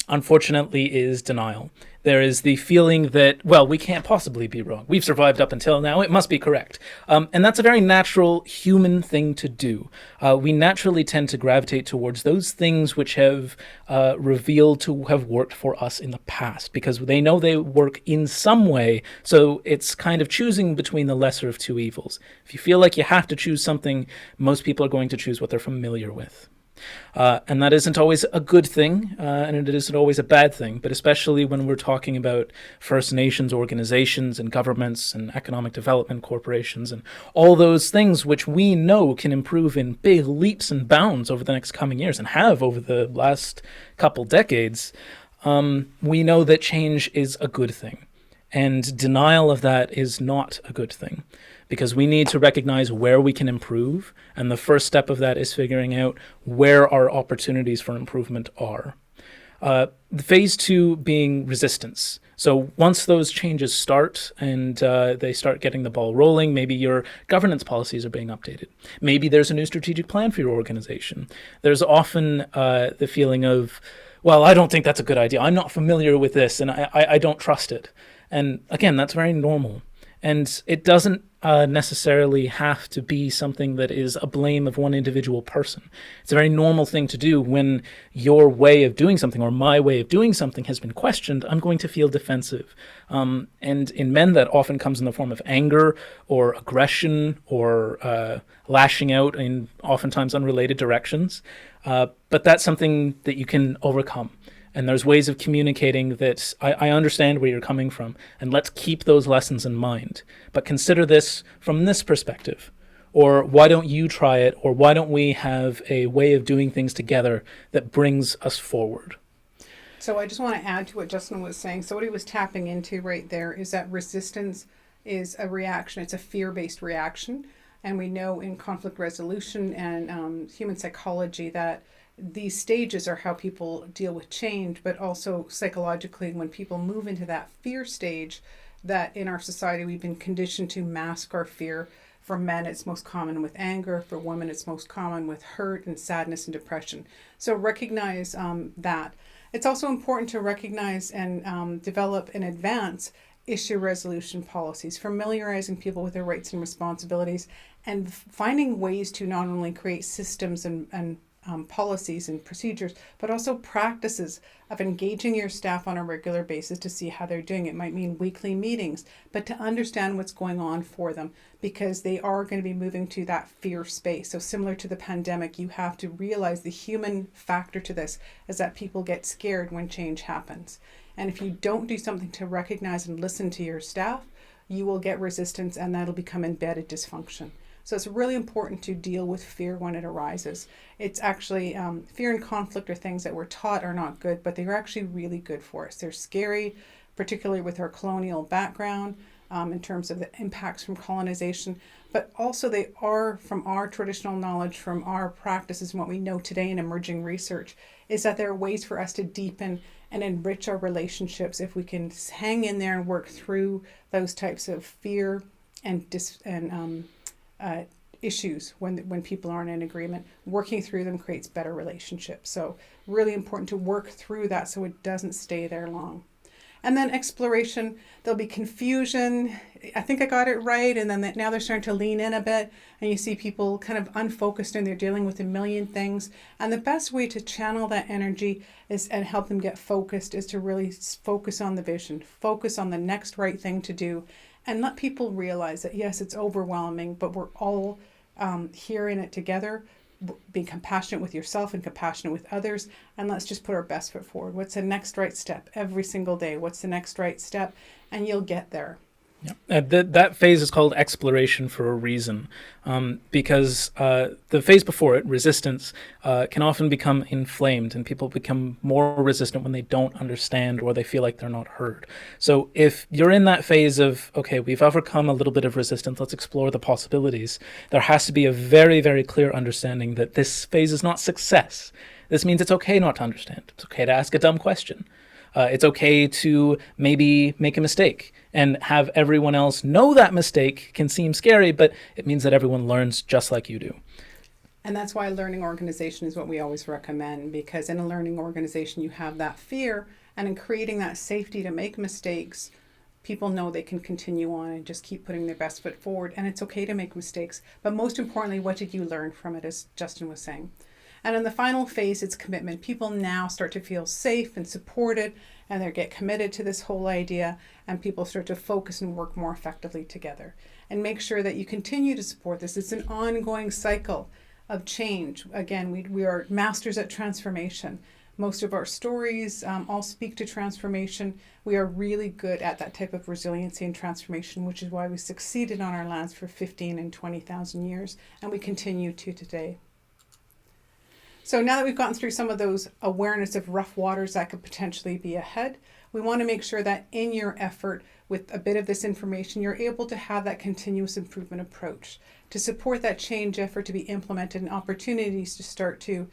unfortunately, is denial. There is the feeling that, well, we can't possibly be wrong. We've survived up until now. It must be correct. And that's a very natural human thing to do. We naturally tend to gravitate towards those things which have revealed to have worked for us in the past, because they know they work in some way. So it's kind of choosing between the lesser of two evils. If you feel like you have to choose something, most people are going to choose what they're familiar with. And that isn't always a good thing, and it isn't always a bad thing, but especially when we're talking about First Nations organizations and governments and economic development corporations and all those things which we know can improve in big leaps and bounds over the next coming years and have over the last couple decades. We know that change is a good thing, and denial of that is not a good thing, because we need to recognize where we can improve, and the first step of that is figuring out where our opportunities for improvement are. Phase 2 being resistance. So once those changes start and they start getting the ball rolling, maybe your governance policies are being updated. Maybe there's a new strategic plan for your organization. There's often the feeling of, well, I don't think that's a good idea. I'm not familiar with this, and I don't trust it. And again, that's very normal. And it doesn't necessarily have to be something that is a blame of one individual person. It's a very normal thing to do when your way of doing something or my way of doing something has been questioned. I'm going to feel defensive. And in men, that often comes in the form of anger or aggression or lashing out in oftentimes unrelated directions. But that's something that you can overcome. And there's ways of communicating that I understand where you're coming from, and let's keep those lessons in mind. But consider this from this perspective. Or why don't you try it? Or why don't we have a way of doing things together that brings us forward? So I just want to add to what Justin was saying. So what he was tapping into right there is that resistance is a reaction. It's a fear-based reaction. And we know in conflict resolution and human psychology that these stages are how people deal with change, but also psychologically, when people move into that fear stage, that in our society we've been conditioned to mask our fear. For men, it's most common with anger. For women, it's most common with hurt and sadness and depression. So recognize that. It's also important to recognize and develop in advance issue resolution policies, familiarizing people with their rights and responsibilities, and finding ways to not only create systems and policies and procedures, but also practices of engaging your staff on a regular basis to see how they're doing. It might mean weekly meetings, but to understand what's going on for them, because they are going to be moving to that fear space. So similar to the pandemic, you have to realize the human factor to this is that people get scared when change happens. And if you don't do something to recognize and listen to your staff, you will get resistance, and that'll become embedded dysfunction. So it's really important to deal with fear when it arises. It's actually, fear and conflict are things that we're taught are not good, but they're actually really good for us. They're scary, particularly with our colonial background, in terms of the impacts from colonization, but also they are, from our traditional knowledge, from our practices and what we know today in emerging research, is that there are ways for us to deepen and enrich our relationships if we can hang in there and work through those types of fear and issues when people aren't in agreement. Working through them creates better relationships. So really important to work through that so it doesn't stay there long. And then exploration, there'll be confusion. I think I got it right. And then now they're starting to lean in a bit, and you see people kind of unfocused and they're dealing with a million things. And the best way to channel that energy is and help them get focused is to really focus on the vision, focus on the next right thing to do, and let people realize that yes, it's overwhelming, but we're all here in it together. Be compassionate with yourself and compassionate with others, and let's just put our best foot forward. What's the next right step every single day? What's the next right step? And you'll get there. Yeah. That phase is called exploration for a reason, because the phase before it, resistance, can often become inflamed, and people become more resistant when they don't understand or they feel like they're not heard. So if you're in that phase of, okay, we've overcome a little bit of resistance, let's explore the possibilities, there has to be a very, very clear understanding that this phase is not success. This means it's okay not to understand. It's okay to ask a dumb question. It's okay to maybe make a mistake and have everyone else know that mistake can seem scary, but it means that everyone learns just like you do. And that's why learning organization is what we always recommend, because in a learning organization, you have that fear, and in creating that safety to make mistakes, people know they can continue on and just keep putting their best foot forward. And it's okay to make mistakes. But most importantly, what did you learn from it, as Justin was saying? And in the final phase, it's commitment. People now start to feel safe and supported, and they get committed to this whole idea, and people start to focus and work more effectively together. And make sure that you continue to support this. It's an ongoing cycle of change. Again, we are masters at transformation. Most of our stories all speak to transformation. We are really good at that type of resiliency and transformation, which is why we succeeded on our lands for 15 and 20,000 years, and we continue to today. So now that we've gotten through some of those awareness of rough waters that could potentially be ahead, we want to make sure that in your effort with a bit of this information, you're able to have that continuous improvement approach to support that change effort to be implemented and opportunities to start to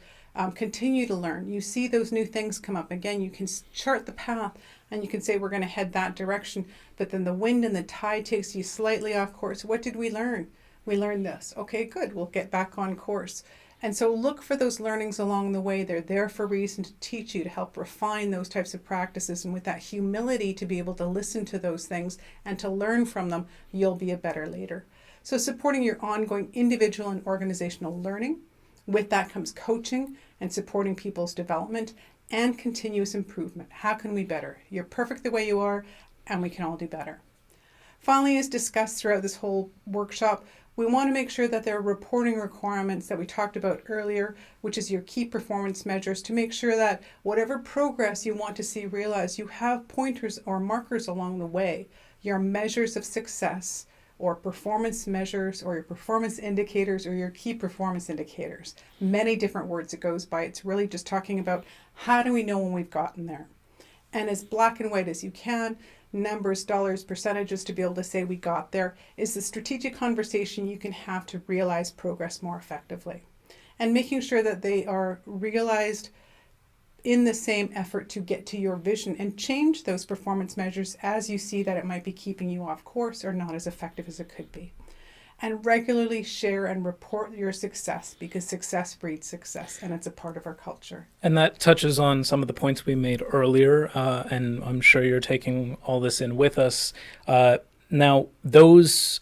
continue to learn. You see those new things come up. Again, you can chart the path and you can say, we're going to head that direction, but then the wind and the tide takes you slightly off course. What did we learn? We learned this. Okay, good. We'll get back on course. And so look for those learnings along the way. They're there for a reason, to teach you, to help refine those types of practices. And with that humility to be able to listen to those things and to learn from them, you'll be a better leader. So supporting your ongoing individual and organizational learning. With that comes coaching and supporting people's development and continuous improvement. How can we better? You're perfect the way you are, and we can all do better. Finally, as discussed throughout this whole workshop, we want to make sure that there are reporting requirements that we talked about earlier, which is your key performance measures, to make sure that whatever progress you want to see realized, you have pointers or markers along the way, your measures of success or performance measures or your performance indicators or your key performance indicators. Many different words it goes by. It's really just talking about how do we know when we've gotten there. And as black and white as you can, numbers, dollars, percentages to be able to say we got there is the strategic conversation you can have to realize progress more effectively. and making sure that they are realized in the same effort to get to your vision, and change those performance measures as you see that it might be keeping you off course or not as effective as it could be. And regularly share and report your success, because success breeds success, and it's a part of our culture. And that touches on some of the points we made earlier, and I'm sure you're taking all this in with us. Now, those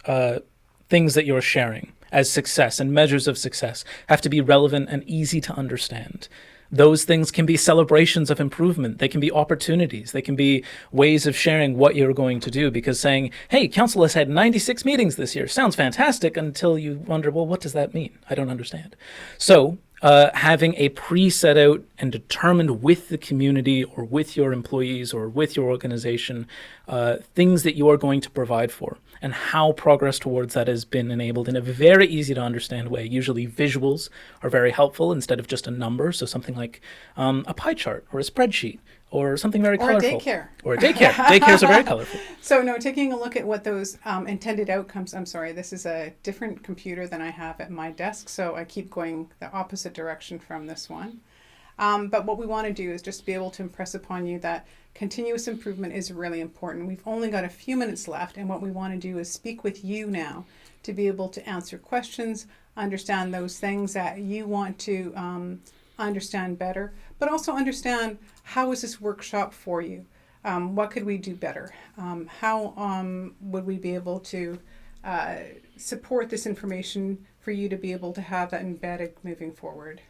things that you're sharing as success and measures of success have to be relevant and easy to understand. Those things can be celebrations of improvement. They can be opportunities. They can be ways of sharing what you're going to do, because saying, hey, council has had 96 meetings this year sounds fantastic, until you wonder, well, what does that mean? I don't understand. So having a pre-set out and determined with the community or with your employees or with your organization things that you are going to provide for, and how progress towards that has been enabled in a very easy to understand way. Usually visuals are very helpful instead of just a number. So something like a pie chart or a spreadsheet or something very colorful. Or a daycare. Or a daycare. Daycares are very colorful. So no, taking a look at what those intended outcomes, I'm sorry, this is a different computer than I have at my desk, so I keep going the opposite direction from this one. But what we want to do is just be able to impress upon you that continuous improvement is really important. We've only got a few minutes left, and what we want to do is speak with you now to be able to answer questions, understand those things that you want to understand better, but also understand, how is this workshop for you? What could we do better? How would we be able to support this information for you to be able to have that embedded moving forward?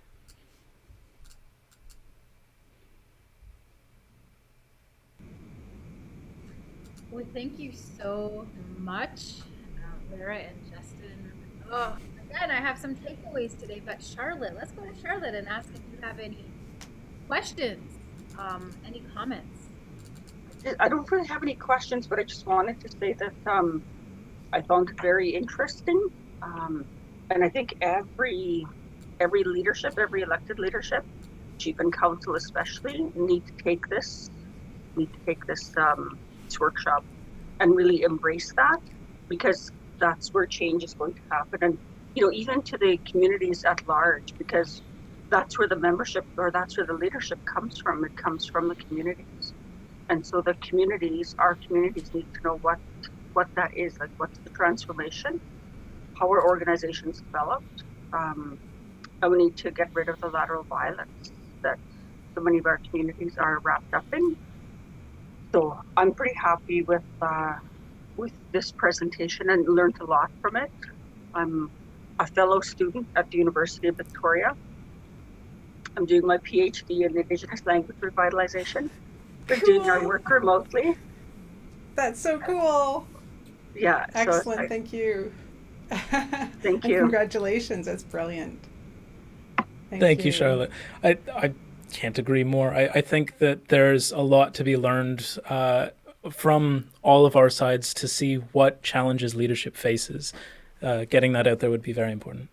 Well, thank you so much, Laara and Justin. Oh, again, I have some takeaways today, but Charlotte, let's go to Charlotte and ask if you have any questions, any comments. I don't really have any questions, but I just wanted to say that I found it very interesting, and I think every leadership, every elected leadership, chief and council especially, need to take this workshop and really embrace that, because that's where change is going to happen. And even to the communities at large, because that's where the membership, or that's where the leadership comes from. It comes from the communities. And so the communities, our communities, need to know what that is, like what's the transformation, how our organizations developed, and we need to get rid of the lateral violence that so many of our communities are wrapped up in. So I'm pretty happy with this presentation and learned a lot from it. I'm a fellow student at the University of Victoria. I'm doing my PhD in Indigenous language revitalization. We're doing our work remotely. That's so cool. Yeah. Excellent. Thank you. Thank you. Congratulations. That's brilliant. Thank you, Charlotte. I can't agree more. I think that there's a lot to be learned from all of our sides to see what challenges leadership faces. Getting that out there would be very important.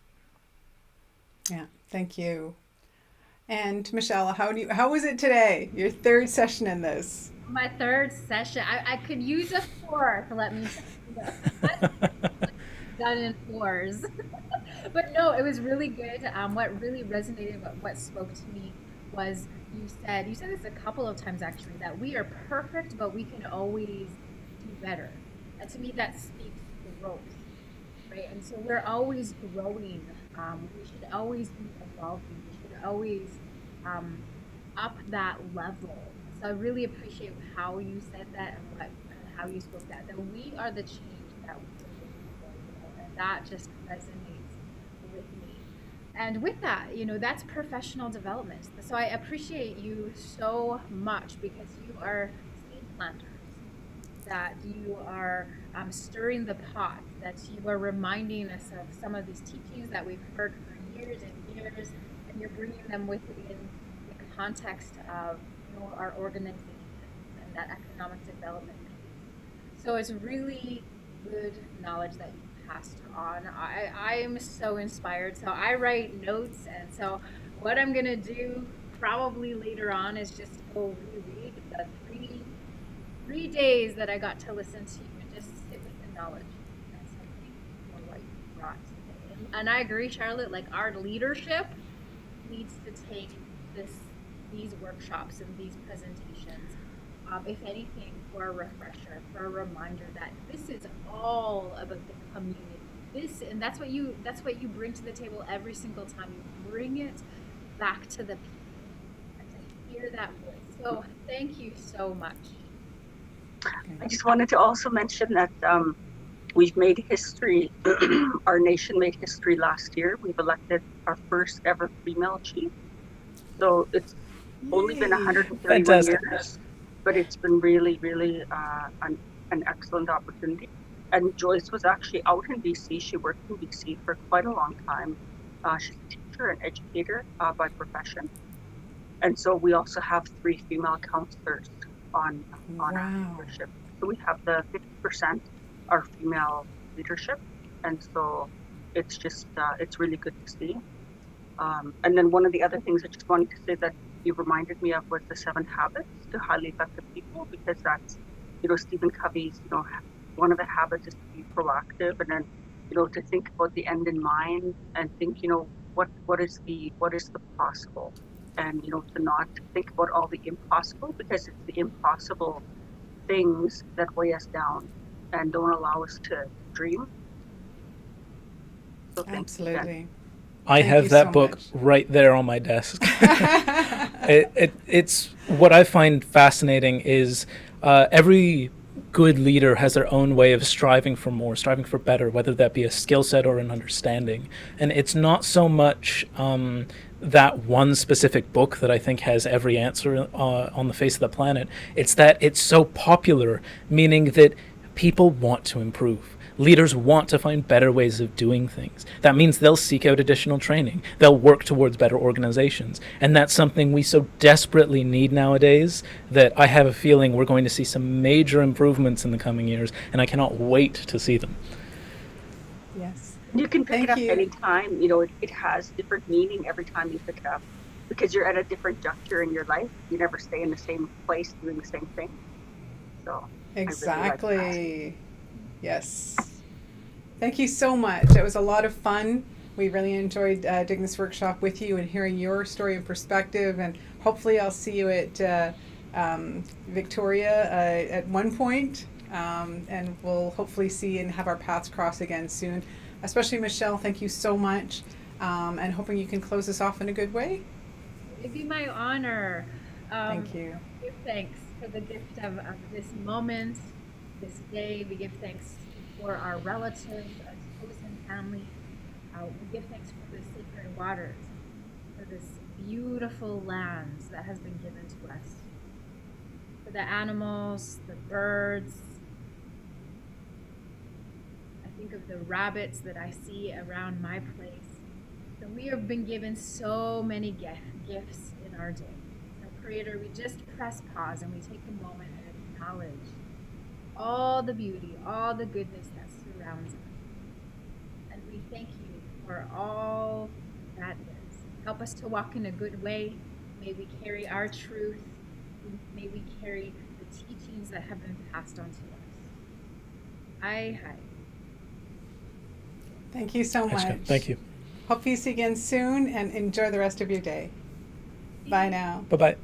Yeah, thank you. And Michelle, how was it today? Your third session in this. My third session. I could use a 4 to let me done in 4s. But no, it was really good. What really resonated, what spoke to me was you said this a couple of times actually, that we are perfect, but we can always do better. And to me, that speaks growth, right? And so we're always growing. We should always be evolving. We should always up that level. So I really appreciate how you said that and how you spoke that we are the change that we can make, and that just resonates with me. And with that, that's professional development. So I appreciate you so much, because you are seed planters, that you are stirring the pot, that you are reminding us of some of these teachings that we've heard for years and years, and you're bringing them within the context of our organization and that economic development piece. So it's really good knowledge that you passed on. I am so inspired. So I write notes, and so what I'm gonna do probably later on is just go reread the three days that I got to listen to you and just sit with the knowledge. That's something for what you brought today. And I agree, Charlotte, like our leadership needs to take these workshops and these presentations, if anything, for a refresher, for a reminder that this is all about the community. And that's what you bring to the table every single time. You bring it back to the people and to hear that voice. So thank you so much. I just wanted to also mention that we've made history. Our nation made history last year. We've elected our first ever female chief. So it's only been 131 Fantastic. years, but it's been really, really an excellent opportunity. And Joyce was actually out in BC. She worked in BC for quite a long time. She's a teacher and educator by profession. And so we also have 3 female counselors on our leadership. So we have the 50% are female leadership. And so it's just, it's really good to see. And then one of the other things I just wanted to say that you reminded me of was the 7 habits to highly effective people, because that's, Stephen Covey's, one of the habits is to be proactive, and then, to think about the end in mind and think, what is the possible, and, to not think about all the impossible, because it's the impossible things that weigh us down and don't allow us to dream. So Absolutely. I have that book right there on my desk. It's what I find fascinating is every good leader has their own way of striving for more, striving for better, whether that be a skill set or an understanding. And it's not so much that one specific book that I think has every answer on the face of the planet. It's that it's so popular, meaning that people want to improve. Leaders want to find better ways of doing things. That means they'll seek out additional training. They'll work towards better organizations. And that's something we so desperately need nowadays that I have a feeling we're going to see some major improvements in the coming years, and I cannot wait to see them. Yes. You can pick it up anytime. It has different meaning every time you pick it up, because you're at a different juncture in your life. You never stay in the same place doing the same thing. So exactly. I really like that. Yes. Thank you so much. It was a lot of fun. We really enjoyed doing this workshop with you and hearing your story and perspective. And hopefully I'll see you at Victoria at one point. And we'll hopefully see and have our paths cross again soon. Especially Michelle, thank you so much. And hoping you can close us off in a good way. It'd be my honor. Thank you. Give thanks for the gift of this moment. This day, we give thanks for our relatives, our chosen family. We give thanks for the sacred waters, for this beautiful land that has been given to us, for the animals, the birds. I think of the rabbits that I see around my place. So we have been given so many gifts in our day. So Creator, we just press pause and we take a moment and acknowledge all the beauty, all the goodness that surrounds us. And we thank you for all that is. Help us to walk in a good way. May we carry our truth. May we carry the teachings that have been passed on to us. Hi. Thank you so much. Thank you. Hope you see you again soon, and enjoy the rest of your day. Bye now. Bye-bye.